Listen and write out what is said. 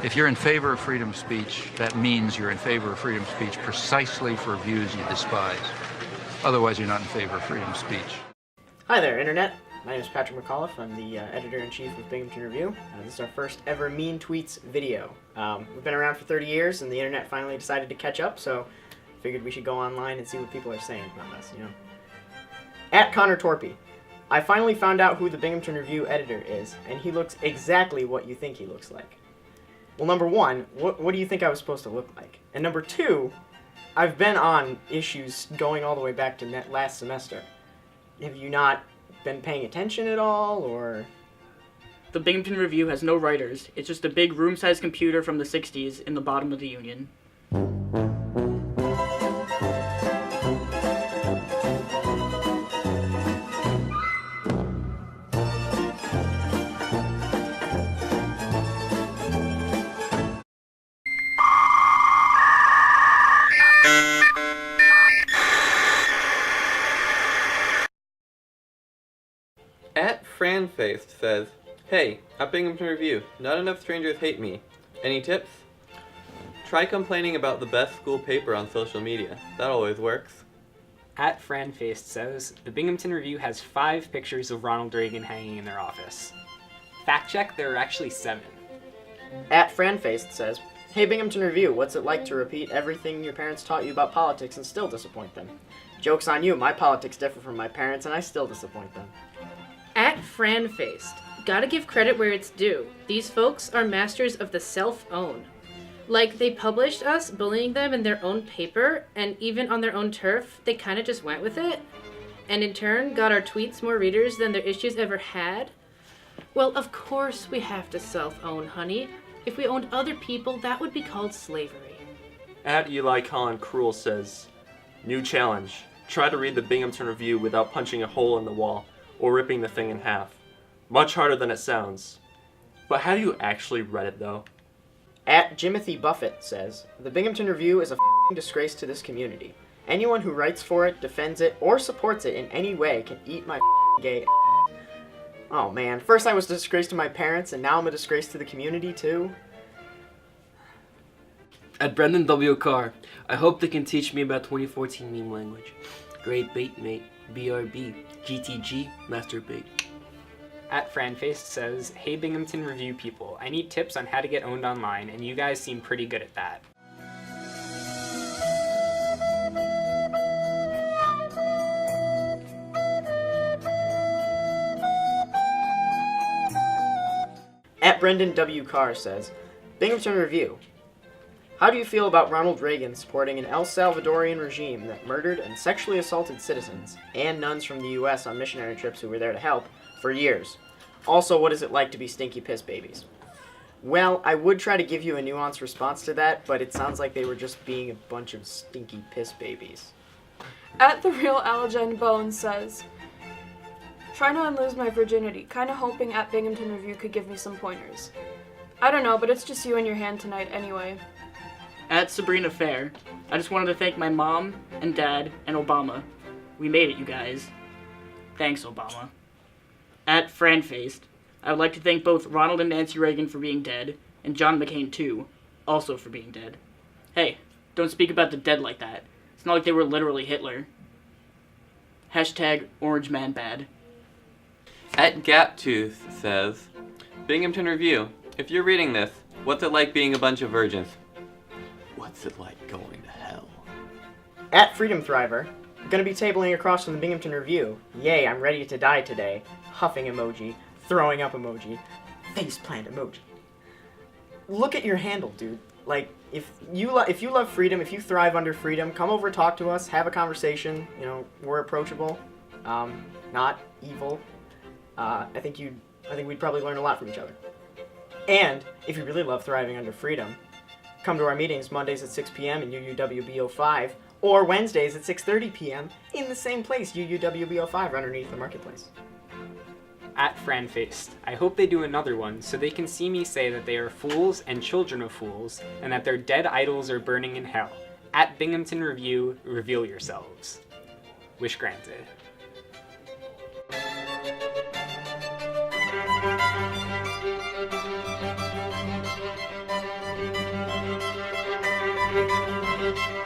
If you're in favor of freedom of speech, that means you're in favor of freedom of speech precisely for views you despise. Otherwise, you're not in favor of freedom of speech. Hi there, Internet. My name is Patrick McAuliffe. I'm the editor-in-chief of Binghamton Review. This is our first ever Mean Tweets video. We've been around for 30 years, and the Internet finally decided to catch up, so figured we should go online and see what people are saying about us, you know. At Connor Torpy. I finally found out who the Binghamton Review editor is, and he looks exactly what you think he looks like. Well, number one, what do you think I was supposed to look like? And number two, I've been on issues going all the way back to last semester. Have you not been paying attention at all, or? The Binghamton Review has no writers. It's just a big room-sized computer from the 60s in the bottom of the Union. At Franfaced says, "Hey, at Binghamton Review, not enough strangers hate me. Any tips? Try complaining about the best school paper on social media. That always works." At Franfaced says, the Binghamton Review has 5 pictures of Ronald Reagan hanging in their office. Fact check, there are actually 7. At Franfaced says, "Hey Binghamton Review, what's it like to repeat everything your parents taught you about politics and still disappoint them? Joke's on you, my politics differ from my parents and I still disappoint them." At Franfaced. Gotta give credit where it's due. These folks are masters of the self-own. Like, they published us bullying them in their own paper, and even on their own turf, they kinda just went with it. And in turn, got our tweets more readers than their issues ever had. Well, of course we have to self-own, honey. If we owned other people, that would be called slavery. At Eli Collin Cruel says, "New challenge. Try to read the Binghamton Review without punching a hole in the wall or ripping the thing in half. Much harder than it sounds. But have you actually read it, though?" At Jimothy Buffett says, "The Binghamton Review is a f***ing disgrace to this community. Anyone who writes for it, defends it, or supports it in any way can eat my f***ing gay ass." Oh man, first I was a disgrace to my parents, and now I'm a disgrace to the community too? At Brendan W. Carr, I hope they can teach me about 2014 meme language. Great bait, mate. BRB. GTG. Masturbate. At Franfaced says, "Hey Binghamton Review people, I need tips on how to get owned online, and you guys seem pretty good at that." At Brendan W. Carr says, "Binghamton Review. How do you feel about Ronald Reagan supporting an El Salvadorian regime that murdered and sexually assaulted citizens and nuns from the U.S. on missionary trips who were there to help for years? Also, what is it like to be stinky piss babies?" Well, I would try to give you a nuanced response to that, but it sounds like they were just being a bunch of stinky piss babies. At The Real Algen Bones says, "Trying to unlose my virginity, kinda hoping at Binghamton Review could give me some pointers. I don't know, but it's just you and your hand tonight anyway." At Sabrina Fair, I just wanted to thank my mom and dad and Obama. We made it, you guys. Thanks, Obama. At Franfaced, I would like to thank both Ronald and Nancy Reagan for being dead, and John McCain too, also for being dead. Hey, don't speak about the dead like that. It's not like they were literally Hitler. Hashtag Orange Man Bad. At Gaptooth says, "Binghamton Review, if you're reading this, what's it like being a bunch of virgins? What's it like going to hell?" At Freedom Thriver, "Gonna be tabling across from the Binghamton Review. Yay, I'm ready to die today." Huffing emoji, throwing up emoji, faceplant emoji. Look at your handle, dude. Like, if you love freedom, if you thrive under freedom, come over, talk to us, have a conversation. You know, we're approachable, not evil. I think we'd probably learn a lot from each other. And if you really love thriving under freedom, come to our meetings Mondays at 6 p.m. in UUWB05, or Wednesdays at 6:30 p.m. in the same place, UUWB05, underneath the marketplace. At Franfaced, I hope they do another one so they can see me say that they are fools and children of fools, and that their dead idols are burning in hell. At Binghamton Review, reveal yourselves. Wish granted. Bye.